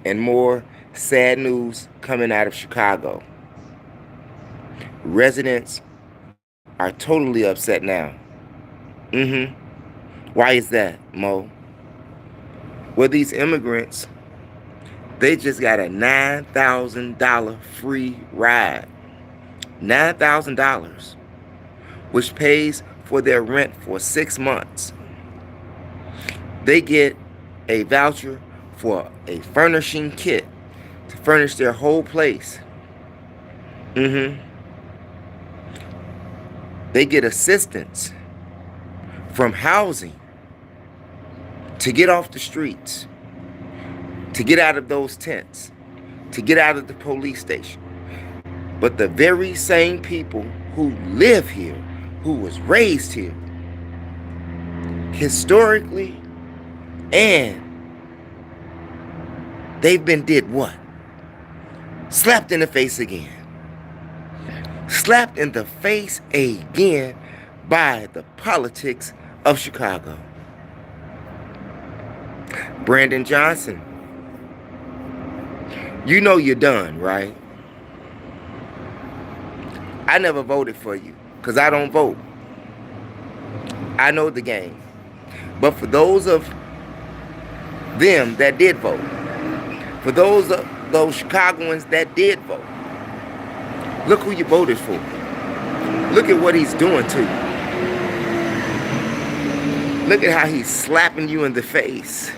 and more sad news coming out of Chicago. Residents are totally upset now. Why is that, Mo? Well, these immigrants, they just got a $9,000 free ride. $9,000, which pays for their rent for 6 months. They get a voucher for a furnishing kit to furnish their whole place. Mm-hmm. They get assistance from housing to get off the streets, to get out of those tents, to get out of the police station. But the very same people who live here, who was raised here, historically, and they've been did what? Slapped in the face again. Slapped in the face again by the politics of Chicago. Brandon Johnson, you know you're done, right? I never voted for you because I don't vote. I know the game. But for those of them that did vote, for those Chicagoans that did vote, look who you voted for. Look at what he's doing to you. Look at how he's slapping you in the face.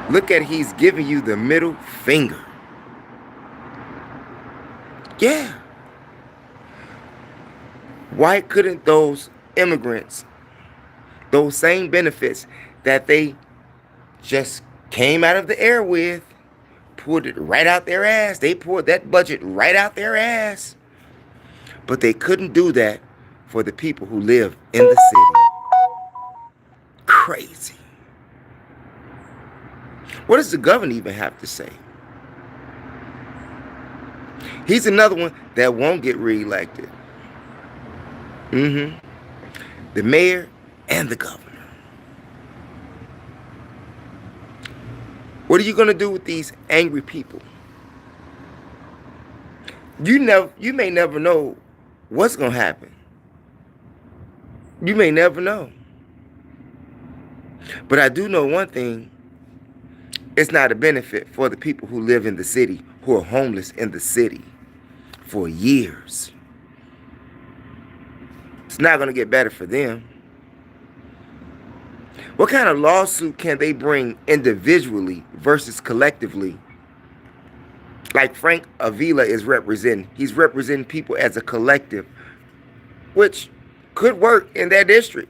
Look at he's giving you the middle finger. Yeah. Why couldn't those immigrants, those same benefits that they just came out of the air with, pulled it right out their ass? They poured that budget right out their ass. But they couldn't do that for the people who live in the city. Crazy. What does the governor even have to say? He's another one that won't get reelected. The mayor and the governor. What are you going to do with these angry people? You may never know what's going to happen. You may never know. But I do know one thing. It's not a benefit for the people who live in the city, who are homeless in the city for years. It's not going to get better for them. What kind of lawsuit can they bring individually versus collectively? Like Frank Avila is representing. He's representing people as a collective, which could work in that district.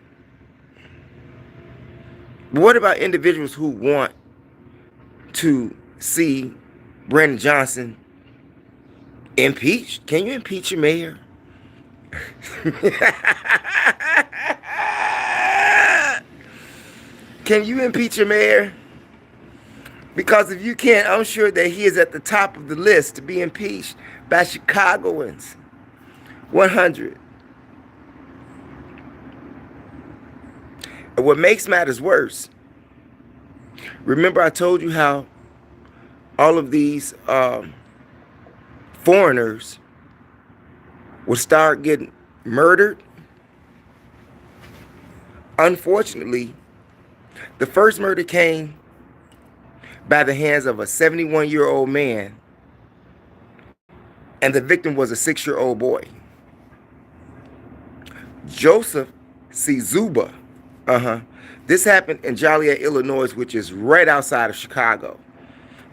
But what about individuals who want to see Brandon Johnson impeached? Can you impeach your mayor? Can you impeach your mayor? Because if you can't, I'm sure that he is at the top of the list to be impeached by Chicagoans. 100. And what makes matters worse, remember I told you how all of these foreigners would start getting murdered? Unfortunately, the first murder came by the hands of a 71-year-old man, and the victim was a 6-year-old boy. Joseph Cizuba. This happened in Joliet, Illinois, which is right outside of Chicago.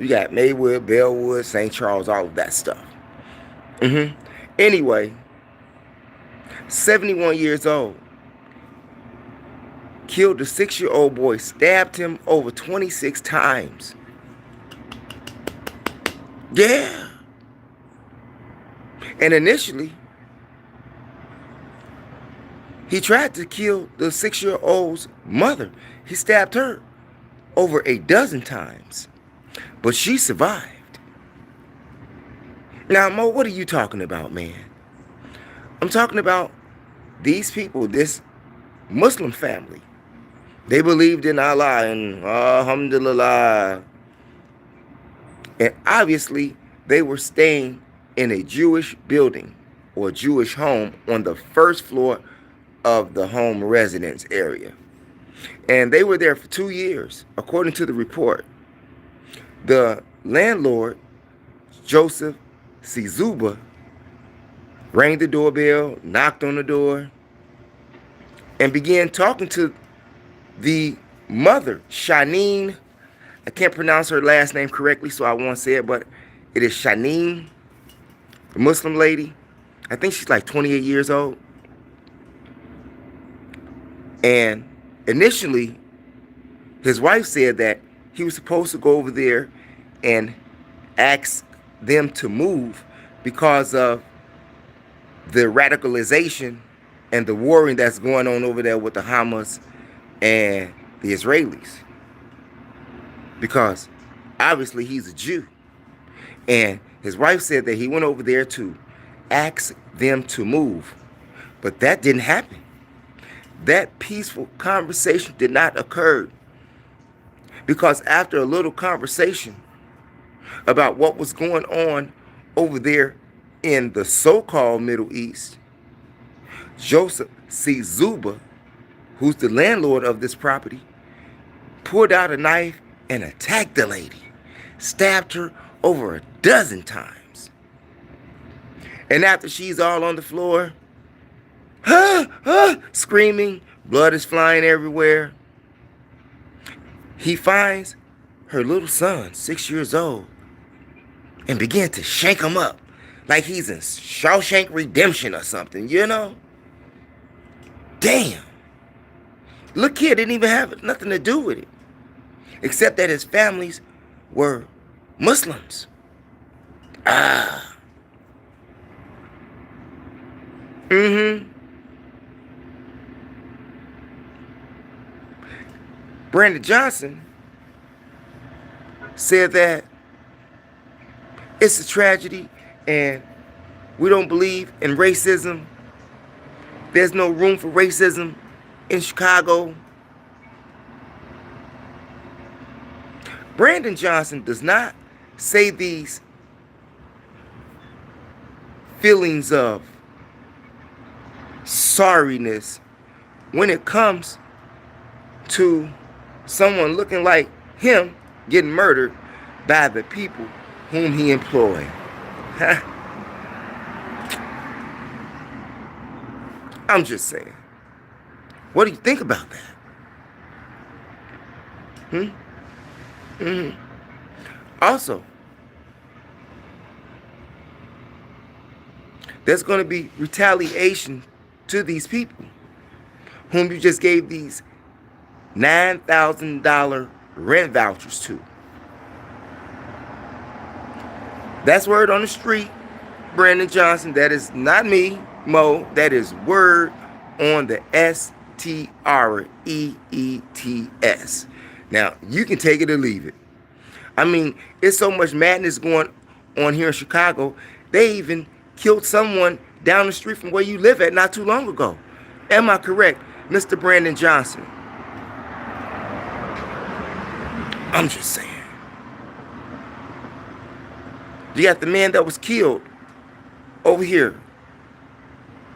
You got Maywood, Bellwood, St. Charles, all of that stuff. Anyway, 71 years old. Killed the 6-year-old boy, stabbed him over 26 times. Yeah. And initially, he tried to kill the 6-year-old's mother. He stabbed her over a dozen times, but she survived. Now, Mo, what are you talking about, man? I'm talking about these people, this Muslim family. They believed in Allah and Alhamdulillah. And obviously, they were staying in a Jewish building or Jewish home on the first floor of the home residence area. And they were there for 2 years, according to the report. The landlord, Joseph Sizuba, rang the doorbell, knocked on the door, and began talking to the mother, Shanine. I can't pronounce her last name correctly, so I won't say it, but it is Shanine, a Muslim lady. I think she's like 28 years old. And initially, his wife said that he was supposed to go over there and ask them to move because of the radicalization and the warring that's going on over there with the Hamas and the Israelis. Because obviously he's a Jew. And his wife said that he went over there to ask them to move. But that didn't happen. That peaceful conversation did not occur. Because after a little conversation about what was going on over there in the so-called Middle East, Joseph C. Zuba, who's the landlord of this property, pulled out a knife and attacked the lady, stabbed her over a dozen times. And after she's all on the floor, screaming, blood is flying everywhere, he finds her little son, 6 years old, and began to shank him up like he's in Shawshank Redemption or something, you know? Damn. Look, kid didn't even have nothing to do with it, except that his families were Muslims. Brandon Johnson said that it's a tragedy and we don't believe in racism. There's no room for racism in Chicago. Brandon Johnson does not say these feelings of sorriness when it comes to someone looking like him getting murdered by the people whom he employed. I'm just saying. What do you think about that? Also, there's going to be retaliation to these people whom you just gave these $9,000 rent vouchers to. That's word on the street, Brandon Johnson. That is not me, Mo. That is word on the STREETS. Now, you can take it or leave it. I mean, it's so much madness going on here in Chicago. They even killed someone down the street from where you live at not too long ago. Am I correct, Mr. Brandon Johnson? I'm just saying. You got the man that was killed over here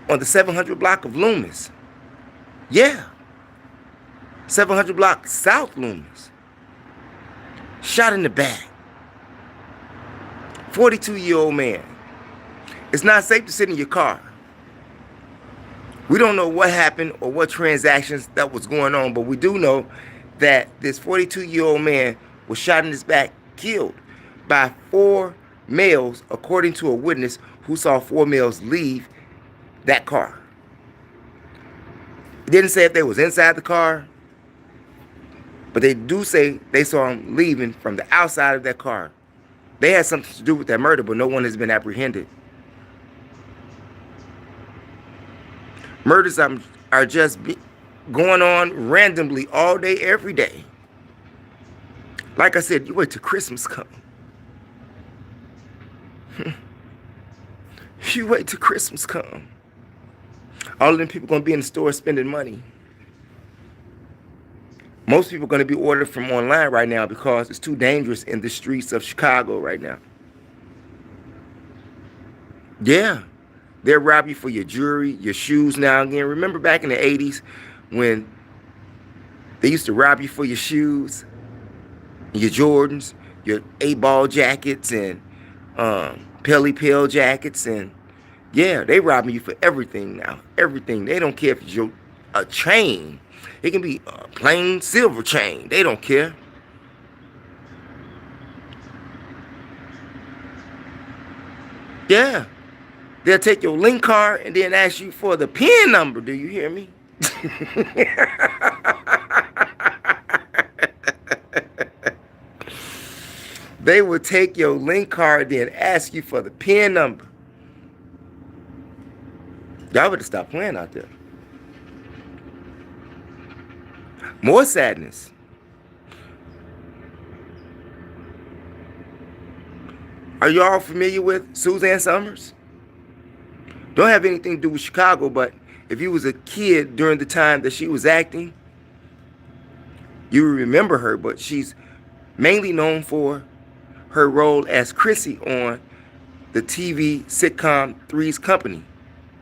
on the 700 block of Loomis. Yeah. 700 block South Loomis. Shot in the back. 42-year-old man. It's not safe to sit in your car. We don't know what happened or what transactions that was going on, but we do know that this 42-year-old man was shot in his back, killed by 4 males, according to a witness who saw 4 males leave that car. It didn't say if they was inside the car, but they do say they saw him leaving from the outside of that car. They had something to do with that murder, but no one has been apprehended. Murders are just going on randomly all day, every day. Like I said, you wait till Christmas come. You wait till Christmas come. All of them people gonna be in the store spending money. Most people are going to be ordered from online right now because it's too dangerous in the streets of Chicago right now. Yeah. They'll rob you for your jewelry, your shoes now and again. Remember back in the 80s when they used to rob you for your shoes, your Jordans, your 8-ball jackets, and Pelly Pill jackets, and yeah, they robbing you for everything now. Everything. They don't care if it's a chain. It can be a plain silver chain. They don't care. Yeah. They'll take your link card and then ask you for the PIN number. Do you hear me? They will take your link card and ask you for the PIN number. Y'all better stop playing out there. More sadness. Are you all familiar with Suzanne Summers? Don't have anything to do with Chicago, but if you was a kid during the time that she was acting, you remember her, but she's mainly known for her role as Chrissy on the TV sitcom Three's Company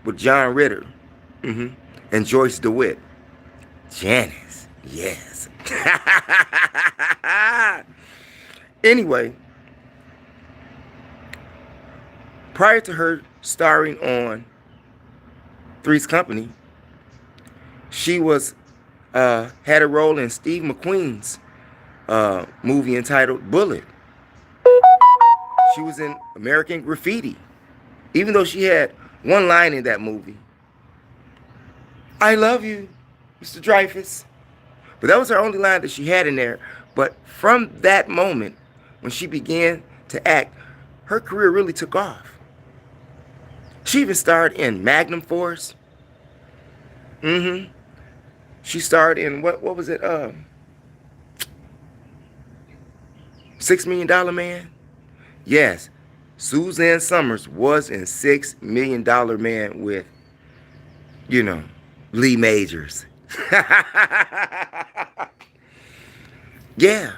with John Ritter and Joyce DeWitt. Janice, yes. Anyway, prior to her starring on Three's Company, she was had a role in Steve McQueen's movie entitled Bullet. She was in American Graffiti, even though she had one line in that movie. I love you, Mr. Dreyfus. But that was her only line that she had in there. But from that moment, when she began to act, her career really took off. She even starred in Magnum Force. She starred in, what was it? $6 Million Man? Yes. Suzanne Summers was in $6 Million Man with, Lee Majors. Yeah.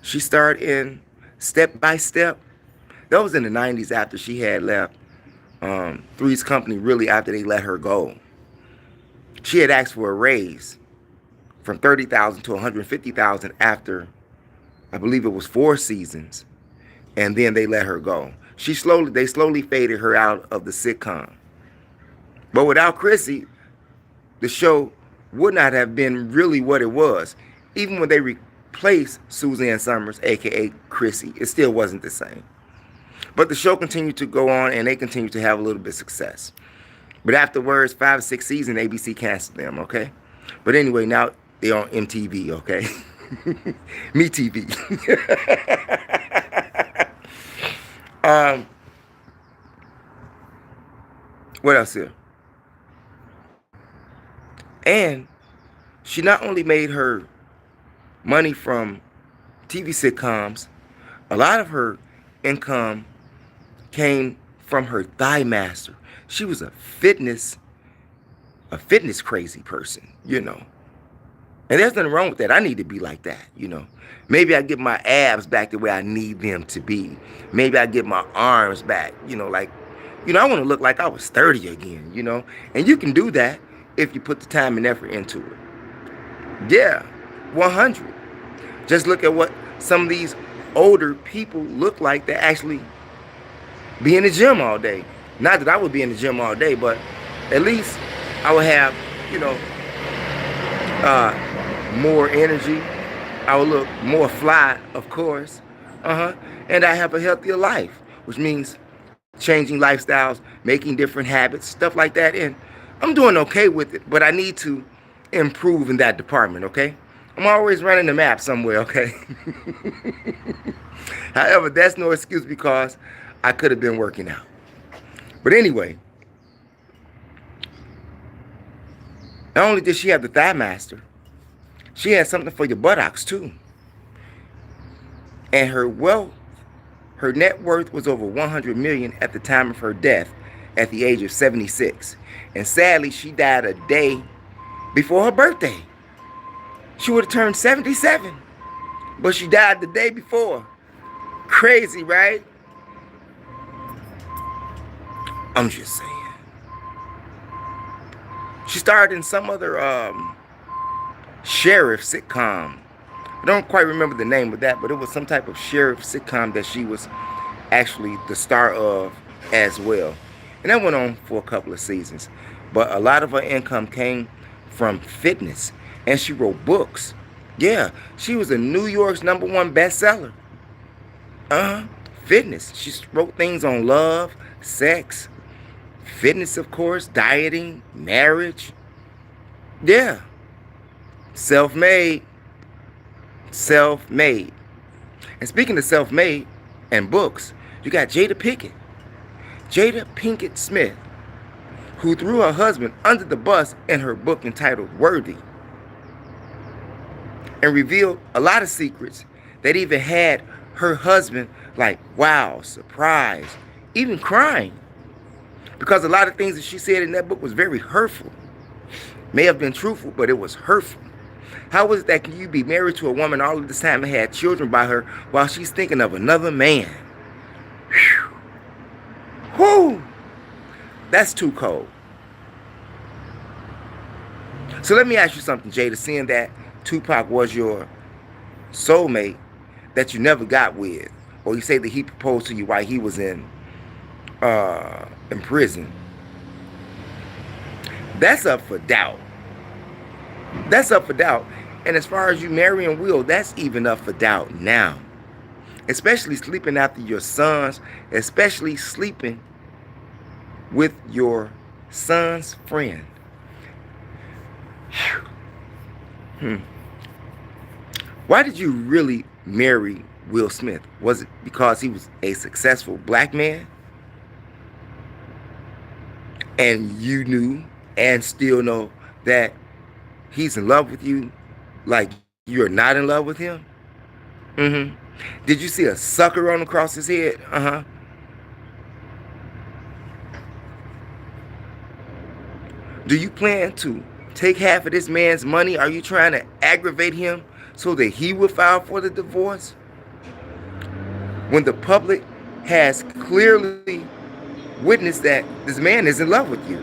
She starred in Step by Step. That was in the 90s after she had left Three's Company, really after they let her go. She had asked for a raise from $30,000 to $150,000 after, I believe it was 4 seasons, and then they let her go. They slowly faded her out of the sitcom. But without Chrissy, the show would not have been really what it was. Even when they replaced Suzanne Summers, aka Chrissy, it still wasn't the same. But the show continued to go on, and they continued to have a little bit of success. But afterwards, 5 or 6 seasons, ABC canceled them, okay? But anyway, now they're on MTV, okay? Me TV. What else here? And she not only made her money from TV sitcoms, a lot of her income came from her thigh master. She was a fitness crazy person, And there's nothing wrong with that. I need to be like that, Maybe I get my abs back the way I need them to be. Maybe I get my arms back, I want to look like I was 30 again, And you can do that if you put the time and effort into it. Yeah, 100. Just look at what some of these older people look like that actually be in the gym all day. Not that I would be in the gym all day, but at least I would have, more energy. I would look more fly, of course. And I have a healthier life, which means changing lifestyles, making different habits, stuff like that. And I'm doing okay with it, but I need to improve in that department, okay? I'm always running the map somewhere, okay? However, that's no excuse because I could have been working out. But anyway, not only did she have the Thigh Master, she had something for your buttocks too. And her net worth was over 100 million at the time of her death at the age of 76. And sadly, she died a day before her birthday. She would have turned 77. But she died the day before. Crazy, right? I'm just saying. She starred in some other sheriff sitcom. I don't quite remember the name of that, but it was some type of sheriff sitcom that she was actually the star of as well. And that went on for a couple of seasons. But a lot of her income came from fitness. And she wrote books. Yeah, she was a New York's #1 bestseller. Fitness. She wrote things on love, sex, fitness, of course, dieting, marriage. Yeah. Self-made. Self-made. And speaking of self-made and books, you got Jada Pinkett Smith, who threw her husband under the bus in her book entitled Worthy, and revealed a lot of secrets that even had her husband like, wow, surprised, even crying. Because a lot of things that she said in that book was very hurtful. May have been truthful, but it was hurtful. How is it that you be married to a woman all of this time and had children by her while she's thinking of another man? Whew. Whoo! That's too cold. So let me ask you something, Jada. Seeing that Tupac was your soulmate that you never got with, or you say that he proposed to you while he was in prison, that's up for doubt. That's up for doubt. And as far as you marrying Will, that's even up for doubt now. Especially sleeping after your sons, especially sleeping with your son's friend. Why did you really marry Will Smith? Was it because he was a successful black man? And you knew and still know that he's in love with you like you're not in love with him? Did you see a sucker run across his head? Do you plan to take half of this man's money? Are you trying to aggravate him so that he will file for the divorce? When the public has clearly witnessed that this man is in love with you.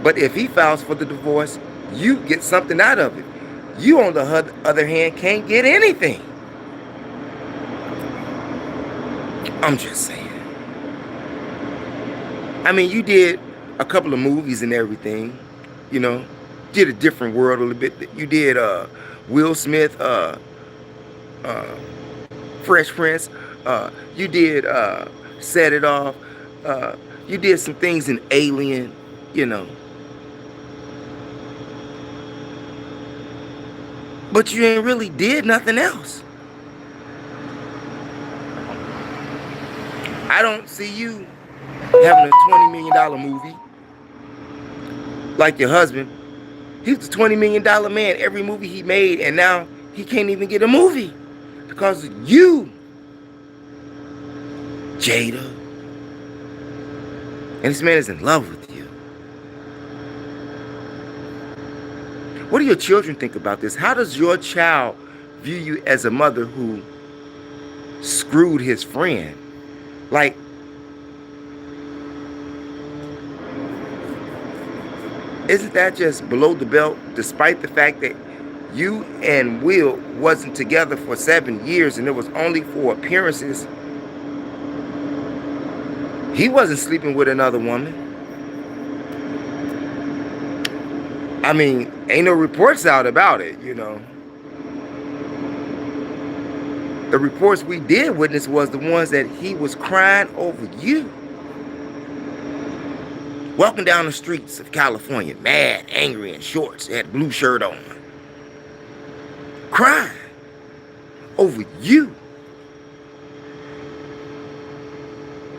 But if he files for the divorce, you get something out of it. You, on the other hand, can't get anything. I'm just saying. I mean, you did a couple of movies and everything, you know. Did A Different World a little bit. You did Will Smith, Fresh Prince. You did Set It Off. You did some things in Alien, you know. But you ain't really did nothing else. I don't see you having a $20 million movie like your husband. He's a $20 million man every movie he made, and now he can't even get a movie because of you, Jada. And this man is in love with you. What do your children think about this? How does your child view you as a mother who screwed his friend? Like, isn't that just below the belt, despite the fact that you and Will wasn't together for 7 years and it was only for appearances? He wasn't sleeping with another woman. I mean, ain't no reports out about it, you know. The reports we did witness was the ones that he was crying over you. Walking down the streets of California, mad, angry, in shorts, had a blue shirt on. Crying over you.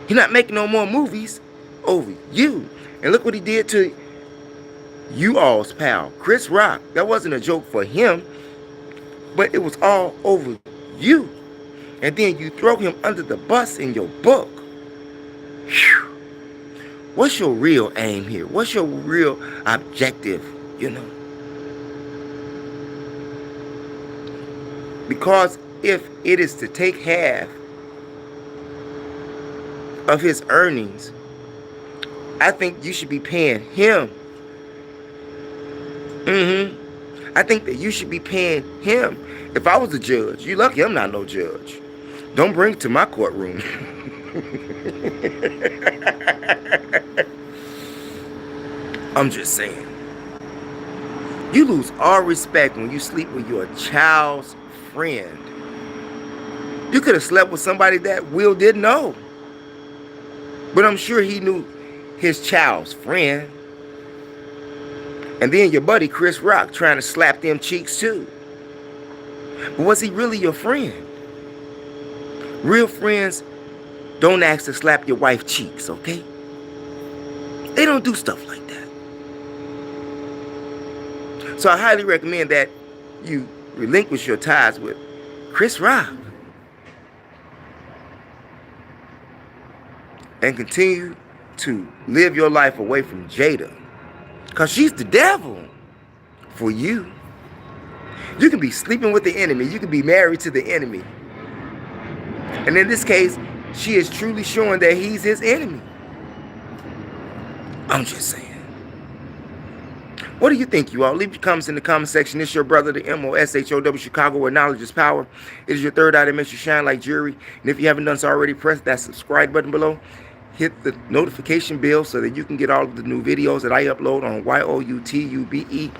He's not making no more movies over you. And look what he did to you all's pal, Chris Rock. That wasn't a joke for him, but it was all over you. And then you throw him under the bus in your book. Whew. What's your real aim here? What's your real objective, you know? Because if it is to take half of his earnings, I think you should be paying him. I think that you should be paying him. If I was a judge, you lucky I'm not no judge. Don't bring it to my courtroom. I'm just saying. You lose all respect when you sleep with your child's friend. You could have slept with somebody that Will didn't know. But I'm sure he knew his child's friend. And then your buddy Chris Rock trying to slap them cheeks too. But was he really your friend? Real friends don't ask to slap your wife's cheeks, okay? They don't do stuff like that. So I highly recommend that you relinquish your ties with Chris Rock. And continue to live your life away from Jada. Because she's the devil for you. You can be sleeping with the enemy. You can be married to the enemy. And in this case, she is truly showing that he's his enemy. I'm just saying. What do you think, you all? Leave your comments in the comment section. It's your brother, the THEMOSHOW Chicago, where knowledge is power. It is your third eye that makes you shine like jewelry. And if you haven't done so already, press that subscribe button below. Hit the notification bell so that you can get all of the new videos that I upload on YOUTUBE.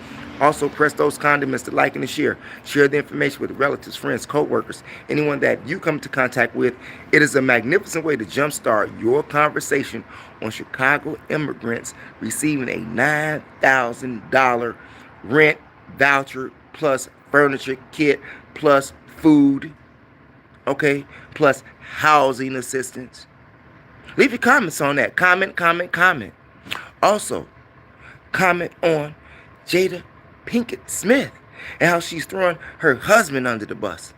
Also, press those condiments to like and to share. Share the information with relatives, friends, co-workers, anyone that you come into contact with. It is a magnificent way to jumpstart your conversation on Chicago immigrants receiving a $9,000 rent voucher plus furniture kit plus food, okay, plus housing assistance. Leave your comments on that. Comment. Also, comment on Jada Pinkett Smith and how she's throwing her husband under the bus.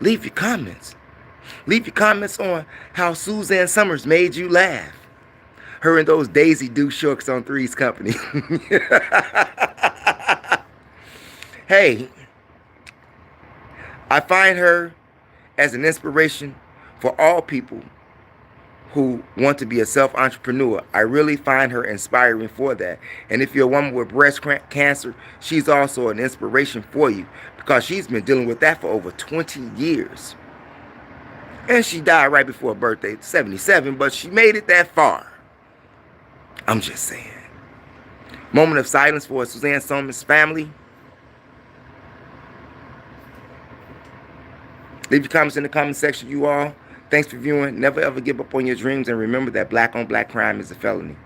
Leave your comments. Leave your comments on how Suzanne Summers made you laugh. Her and those Daisy Duke shorts on Three's Company. Hey, I find her as an inspiration for all people who want to be a self-entrepreneur. I really find her inspiring for that. And if you're a woman with breast cancer, she's also an inspiration for you because she's been dealing with that for over 20 years. And she died right before her birthday, 77, but she made it that far. I'm just saying. Moment of silence for Suzanne Summers' family. Leave your comments in the comment section, you all. Thanks for viewing. Never ever give up on your dreams. And remember that black on black crime is a felony.